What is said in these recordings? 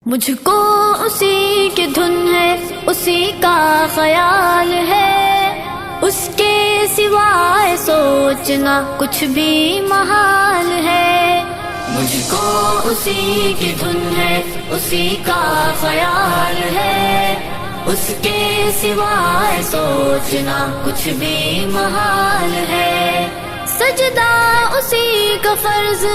مجھ کو اسی کی دھن ہے، اسی کا خیال ہے، اس کے سوائے سوچنا کچھ بھی محال ہے۔ مجھ کو اسی کی دھن ہے، اسی کا خیال ہے، اس کے سوائے سوچنا کچھ بھی محال ہے۔ سجدہ اسی کا فرض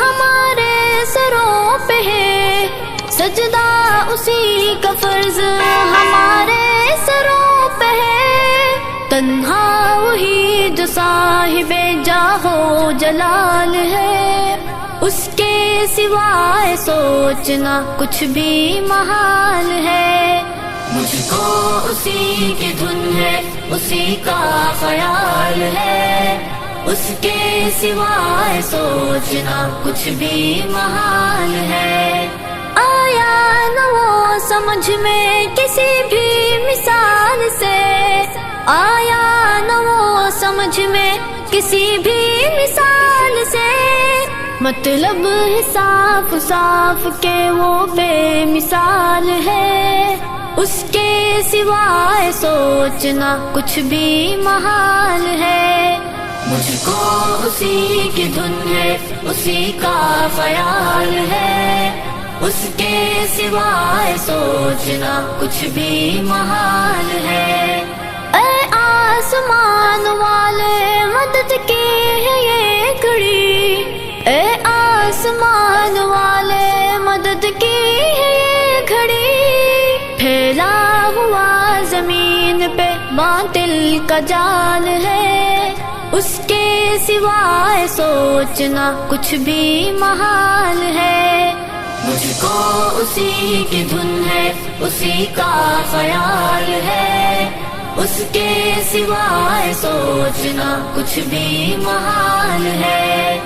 ہمارے سروں پہ ہے، سجدہ اسی کا فرض ہمارے سروں پہ ہے۔ تنہا وہی جو صاحب جاہ و جلال ہے، اس کے سوائے سوچنا کچھ بھی محال ہے۔ مجھ کو اسی کی دھن ہے، اسی کا خیال ہے، اس کے سوائے سوچنا کچھ بھی محال ہے۔ آیا نہ وہ سمجھ میں کسی بھی مثال سے، آیا نہ وہ سمجھ میں کسی بھی مثال سے، مطلب ہے صاف صاف کہ وہ بے مثال ہے، اس کے سوائے سوچنا کچھ بھی محال ہے۔ مجھ کو اسی کی دھن ہے، اسی کا خیال ہے، اس کے سوائے سوچنا کچھ بھی محال ہے۔ اے آسمان والے مدد کی ہے یہ گھڑی، اے آسمان والے مدد کی ہے یہ گھڑی، پھیلا ہوا زمین پہ باطل کا جال ہے، اس کے سوائے سوچنا کچھ بھی محال ہے۔ مجھ کو اسی کی دھن ہے، اسی کا خیال ہے، اس کے سوائے سوچنا کچھ بھی محال ہے۔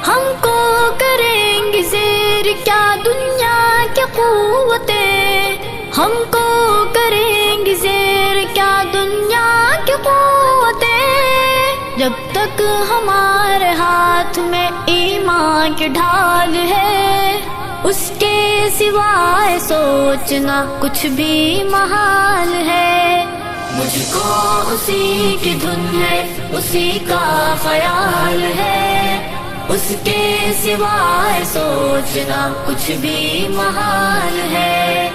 ہم کو کریں گے زیر کیا دنیا کی قوتیں، ہم کو کریں گے زیر کیا دنیا کی قوتیں، جب تک ہمارے ہاتھ میں ایمان کی ڈھال ہے، اس کے سوائے سوچنا کچھ بھی محال ہے۔ مجھ کو اسی کی دھن ہے، اسی کا خیال ہے، اس کے سوائے سوچنا کچھ بھی محال ہے۔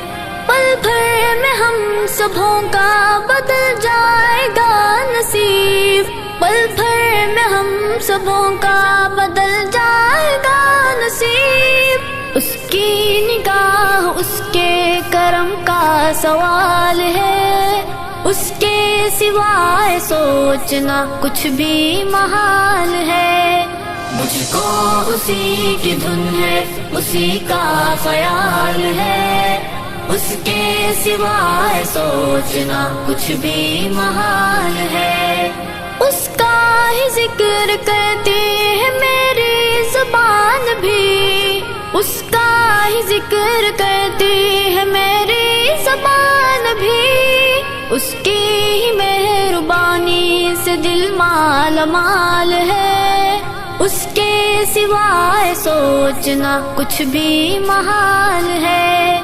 پل بھر میں ہم سبوں کا بدل جائے گا نصیب، پل بھر میں ہم سبوں کا بدل جائے گا نصیب، اس کی نگاہ اس کے کرم کا سوال ہے، اس کے سوائے سوچنا کچھ بھی محال ہے۔ مجھ کو اسی کی دھن ہے، اسی کا خیال ہے، اس کے سوائے سوچنا کچھ بھی محال ہے۔ اس کا ہی ذکر کرتی ہے میری زبان بھی، اس کا ہی ذکر کرتی ہے میری زبان بھی، اس کی ہی مہربانی سے دل مال مال ہے، اس کے سوائے سوچنا کچھ بھی محال ہے۔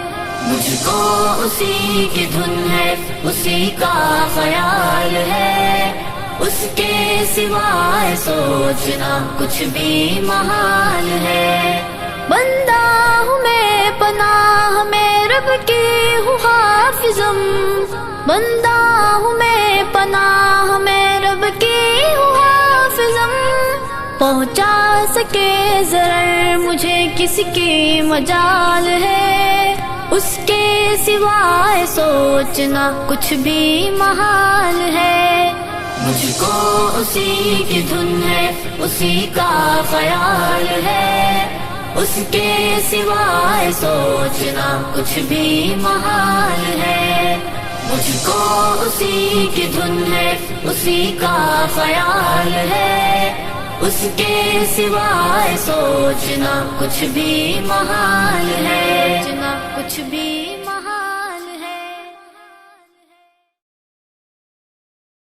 مجھ کو اسی کی دھن ہے، اسی کا خیال ہے، اس کے سوائے سوچنا کچھ بھی محال ہے۔ بندہ ہوں میں پناہ میں رب کی ہوں حافظم، بندہ ہوں میں پناہ میں رب کی ہوں حافظم، پہنچا سکے ضرر مجھے کس کی مجال ہے، اس کے سوائے سوچنا کچھ بھی محال ہے۔ مجھ کو اسی کی دھن ہے، اسی کا خیال ہے، اس کے سوائے سوچنا کچھ بھی محال ہے۔ مجھ کو اسی کی دھن ہے، اسی کا خیال ہے، اس کے سوائے سوچنا کچھ بھی محال ہے، کچھ بھی